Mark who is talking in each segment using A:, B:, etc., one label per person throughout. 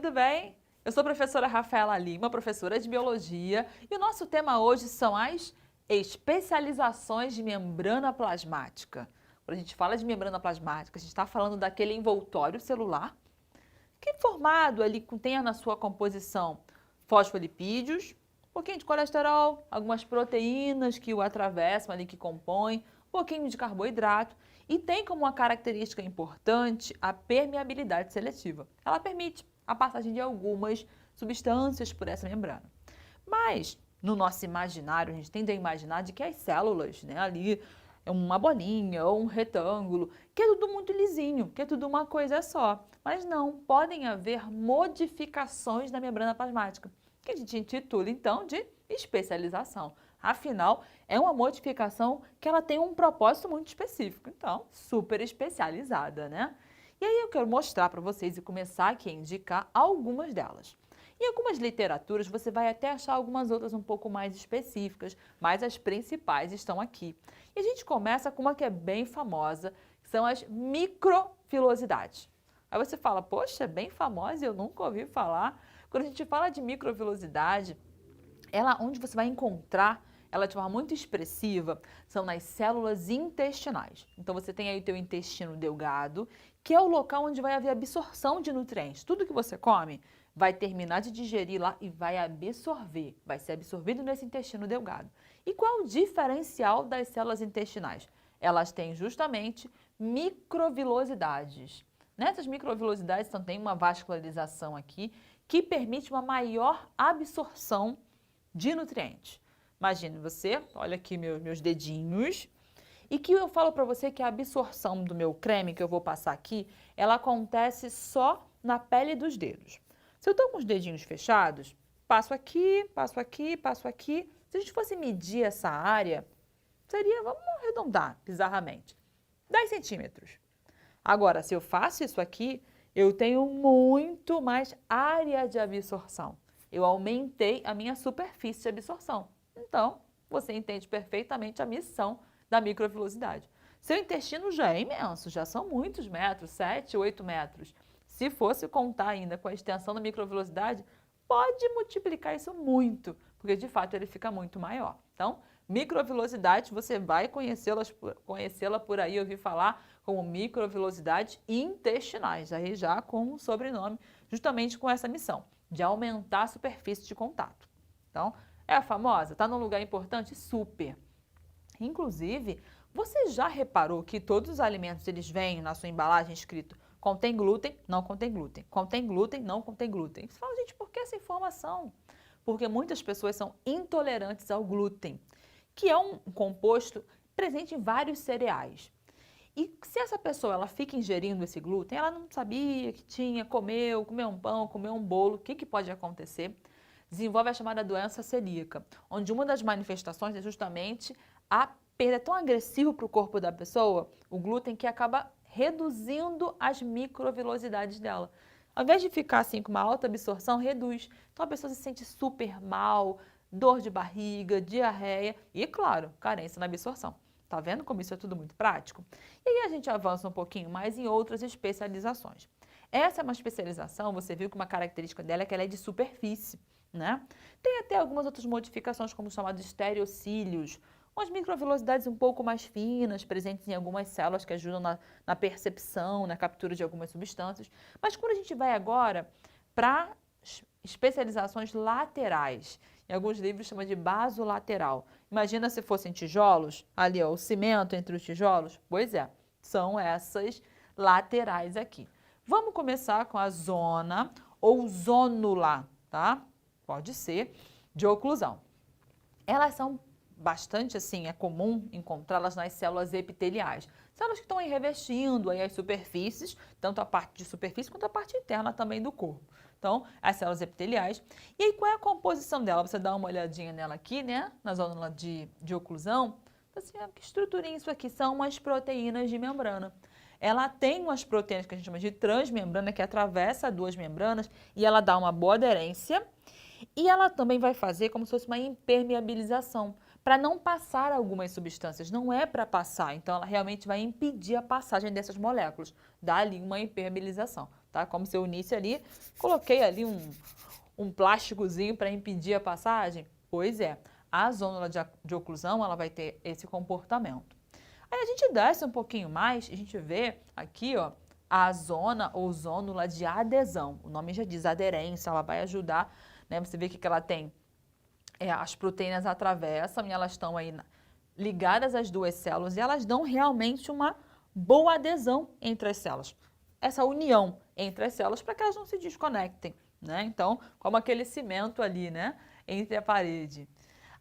A: tudo bem? Eu sou a professora Rafaela Lima, professora de Biologia, e o nosso tema hoje são as especializações de membrana plasmática. Quando a gente fala de membrana plasmática, a gente está falando daquele envoltório celular que é formado ali, tenha na sua composição fosfolipídios, um pouquinho de colesterol, algumas proteínas que o atravessam ali, que compõem, um pouquinho de carboidrato e tem como uma característica importante a permeabilidade seletiva. Ela permite a passagem de algumas substâncias por essa membrana. Mas, no nosso imaginário, a gente tende a imaginar de que as células, né, ali, é uma bolinha ou um retângulo, que é tudo muito lisinho, que é tudo uma coisa só. Mas não, podem haver modificações na membrana plasmática, que a gente intitula, então, de especialização. Afinal, é uma modificação que ela tem um propósito muito específico, então, super especializada, né? E aí eu quero mostrar para vocês e começar aqui a indicar algumas delas. Em algumas literaturas você vai até achar algumas outras um pouco mais específicas, mas as principais estão aqui. E a gente começa com uma que é bem famosa, que são as microvilosidades. Aí você fala, poxa, é bem famosa e eu nunca ouvi falar. Quando a gente fala de microvilosidade, onde você vai encontrar ela de forma muito expressiva, são nas células intestinais. Então você tem aí o teu intestino delgado, que é o local onde vai haver absorção de nutrientes. Tudo que você come vai terminar de digerir lá e vai absorver, vai ser absorvido nesse intestino delgado. E qual é o diferencial das células intestinais? Elas têm justamente microvilosidades. Nessas microvilosidades então, tem uma vascularização aqui que permite uma maior absorção de nutrientes. Imagine você, olha aqui meus dedinhos, e que eu falo para você que a absorção do meu creme que eu vou passar aqui, ela acontece só na pele dos dedos. Se eu estou com os dedinhos fechados, passo aqui, passo aqui, passo aqui. Se a gente fosse medir essa área, seria, vamos arredondar bizarramente, 10 centímetros. Agora, se eu faço isso aqui, eu tenho muito mais área de absorção. Eu aumentei a minha superfície de absorção. Então, você entende perfeitamente a missão da microvilosidade. Seu intestino já é imenso, já são muitos metros, 7, 8 metros. Se fosse contar ainda com a extensão da microvilosidade, pode multiplicar isso muito, porque de fato ele fica muito maior. Então, microvilosidade, você vai conhecê-la por aí, ouvir falar como microvilosidades intestinais, aí já com um sobrenome, justamente com essa missão, de aumentar a superfície de contato. Então, é a famosa? Está num lugar importante? Super! Inclusive, você já reparou que todos os alimentos eles vêm na sua embalagem escrito contém glúten, não contém glúten, contém glúten, não contém glúten. Você fala, gente, por que essa informação? Porque muitas pessoas são intolerantes ao glúten, que é um composto presente em vários cereais. E se essa pessoa ela fica ingerindo esse glúten, ela não sabia que tinha, comeu um pão, comeu um bolo, o que pode acontecer? Desenvolve a chamada doença celíaca, onde uma das manifestações é justamente a perda. É tão agressivo para o corpo da pessoa, o glúten, que acaba reduzindo as microvilosidades dela. Ao invés de ficar assim com uma alta absorção, reduz. Então a pessoa se sente super mal, dor de barriga, diarreia e, claro, carência na absorção. Tá vendo como isso é tudo muito prático? E aí a gente avança um pouquinho mais em outras especializações. Essa é uma especialização, você viu que uma característica dela é que ela é de superfície, né? Tem até algumas outras modificações, como os chamados estereocílios, umas microvilosidades um pouco mais finas, presentes em algumas células que ajudam na percepção, na captura de algumas substâncias. Mas quando a gente vai agora para especializações laterais, em alguns livros chama de basolateral. Imagina se fossem tijolos, ali ó, o cimento entre os tijolos. Pois é, são essas laterais aqui. Vamos começar com a zona ou zônula, tá? Pode ser de oclusão. Elas são bastante assim, é comum encontrá-las nas células epiteliais. Células que estão aí revestindo aí as superfícies, tanto a parte de superfície quanto a parte interna também do corpo. Então, as células epiteliais. E aí, qual é a composição dela? Você dá uma olhadinha nela aqui, né? Na zona de oclusão. Assim, que estruturinha isso aqui? São umas proteínas de membrana. Ela tem umas proteínas que a gente chama de transmembrana, que atravessa duas membranas e ela dá uma boa aderência. E ela também vai fazer como se fosse uma impermeabilização, para não passar algumas substâncias. Não é para passar, então ela realmente vai impedir a passagem dessas moléculas. Dá ali uma impermeabilização. Tá tá? Como se eu unisse ali, coloquei ali um plásticozinho para impedir a passagem. Pois é, a zônula de oclusão, ela vai ter esse comportamento. Aí a gente desce um pouquinho mais, a gente vê aqui, ó, a zona ou zônula de adesão. O nome já diz aderência, ela vai ajudar, né? Você vê que ela tem, as proteínas atravessam e elas estão aí ligadas às duas células e elas dão realmente uma boa adesão entre as células. Essa união entre as células para que elas não se desconectem, né? Então, como aquele cimento ali, né? Entre a parede.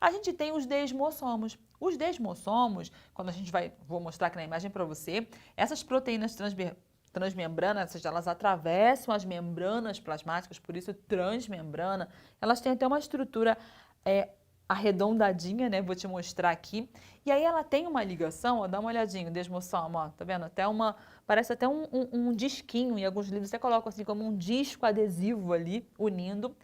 A: A gente tem os desmossomos. Os desmossomos, quando a gente vou mostrar aqui na imagem para você, essas proteínas transmembranas, elas atravessam as membranas plasmáticas, por isso transmembrana, elas têm até uma estrutura arredondadinha, né? Vou te mostrar aqui. E aí ela tem uma ligação, ó, dá uma olhadinha, o desmossomo, ó, tá vendo? Parece até um disquinho, em alguns livros você coloca assim como um disco adesivo ali, unindo.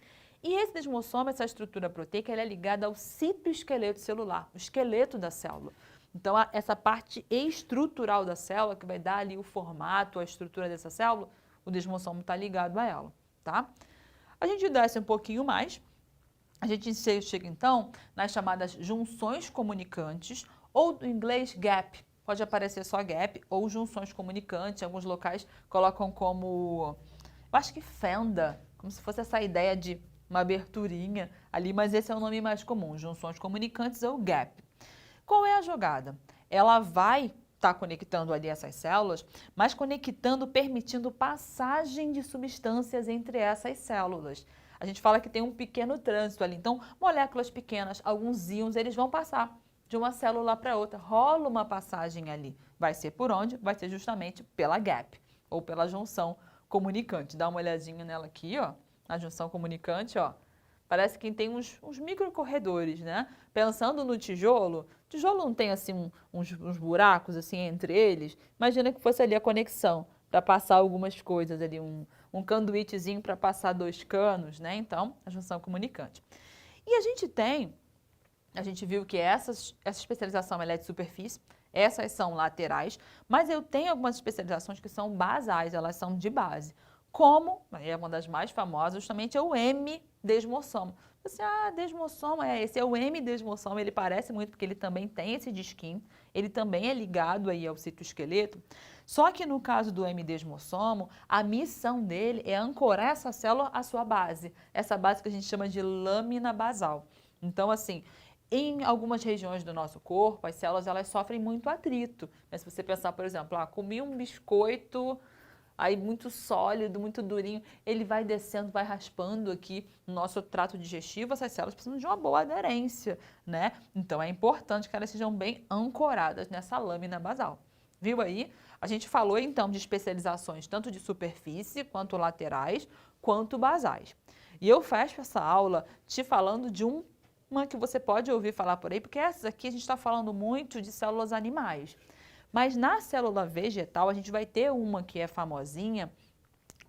A: E esse desmossomo, essa estrutura proteica, ela é ligada ao citoesqueleto celular, o esqueleto da célula. Então, essa parte estrutural da célula, que vai dar ali o formato, a estrutura dessa célula, o desmossomo está ligado a ela, tá? A gente desce um pouquinho mais, a gente chega então nas chamadas junções comunicantes, ou do inglês gap, pode aparecer só gap, ou junções comunicantes, em alguns locais colocam como, eu acho que fenda, como se fosse essa ideia de uma aberturinha ali, mas esse é o nome mais comum, junções comunicantes ou gap. Qual é a jogada? Ela vai estar conectando ali essas células, mas conectando, permitindo passagem de substâncias entre essas células. A gente fala que tem um pequeno trânsito ali, então moléculas pequenas, alguns íons, eles vão passar de uma célula para outra, rola uma passagem ali. Vai ser por onde? Vai ser justamente pela gap, ou pela junção comunicante. Dá uma olhadinha nela aqui, ó. A junção comunicante, ó, parece que tem uns microcorredores, né? Pensando no tijolo não tem assim uns buracos assim entre eles. Imagina que fosse ali a conexão para passar algumas coisas ali, um canduítezinho para passar dois canos, né? Então, a junção comunicante. E a gente viu que essa especialização ela é de superfície, essas são laterais, mas eu tenho algumas especializações que são basais, elas são de base. Como, é uma das mais famosas, justamente é o M-desmossomo. Você, desmossomo, esse é o M-desmossomo, ele parece muito porque ele também tem esse disquinho, ele também é ligado aí ao citoesqueleto. Só que no caso do M-desmossomo, a missão dele é ancorar essa célula à sua base, essa base que a gente chama de lâmina basal. Então, assim, em algumas regiões do nosso corpo, as células elas sofrem muito atrito. Mas se você pensar, por exemplo, comi um biscoito aí muito sólido, muito durinho, ele vai descendo, vai raspando aqui no nosso trato digestivo, essas células precisam de uma boa aderência, né? Então é importante que elas sejam bem ancoradas nessa lâmina basal. Viu aí? A gente falou então de especializações tanto de superfície, quanto laterais, quanto basais. E eu fecho essa aula te falando de uma que você pode ouvir falar por aí, porque essas aqui a gente está falando muito de células animais. Mas na célula vegetal, a gente vai ter uma que é famosinha,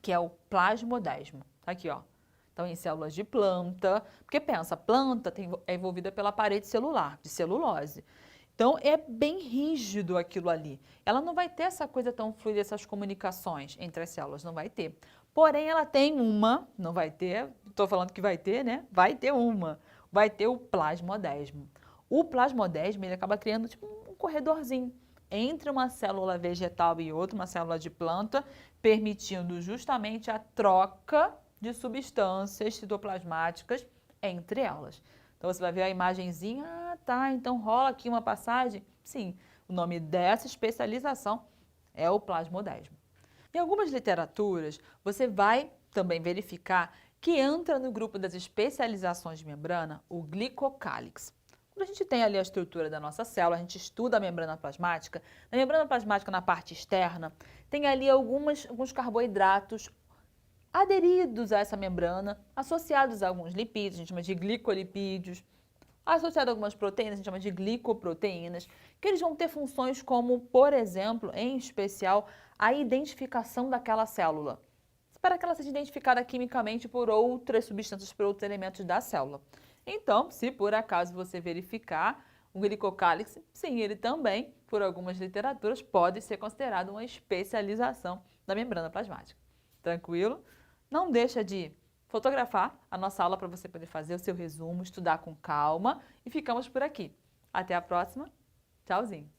A: que é o plasmodesmo. Aqui, ó. Então, em células de planta, porque pensa, planta é envolvida pela parede celular, de celulose. Então, é bem rígido aquilo ali. Ela não vai ter essa coisa tão fluida, essas comunicações entre as células, não vai ter. Porém, ela tem não vai ter, estou falando que vai ter, né? Vai ter vai ter o plasmodesmo. O plasmodesmo, ele acaba criando tipo um corredorzinho entre uma célula vegetal e outra, uma célula de planta, permitindo justamente a troca de substâncias citoplasmáticas entre elas. Então, você vai ver a imagenzinha, então rola aqui uma passagem? Sim, o nome dessa especialização é o plasmodesmo. Em algumas literaturas, você vai também verificar que entra no grupo das especializações de membrana o glicocálix. Quando a gente tem ali a estrutura da nossa célula, a gente estuda a membrana plasmática. Na membrana plasmática, na parte externa, tem ali alguns carboidratos aderidos a essa membrana, associados a alguns lipídios, a gente chama de glicolipídios, associado a algumas proteínas, a gente chama de glicoproteínas, que eles vão ter funções como, por exemplo, em especial, a identificação daquela célula, para que ela seja identificada quimicamente por outras substâncias, por outros elementos da célula. Então, se por acaso você verificar o glicocálix, sim, ele também, por algumas literaturas, pode ser considerado uma especialização da membrana plasmática. Tranquilo? Não deixa de fotografar a nossa aula para você poder fazer o seu resumo, estudar com calma e ficamos por aqui. Até a próxima. Tchauzinho!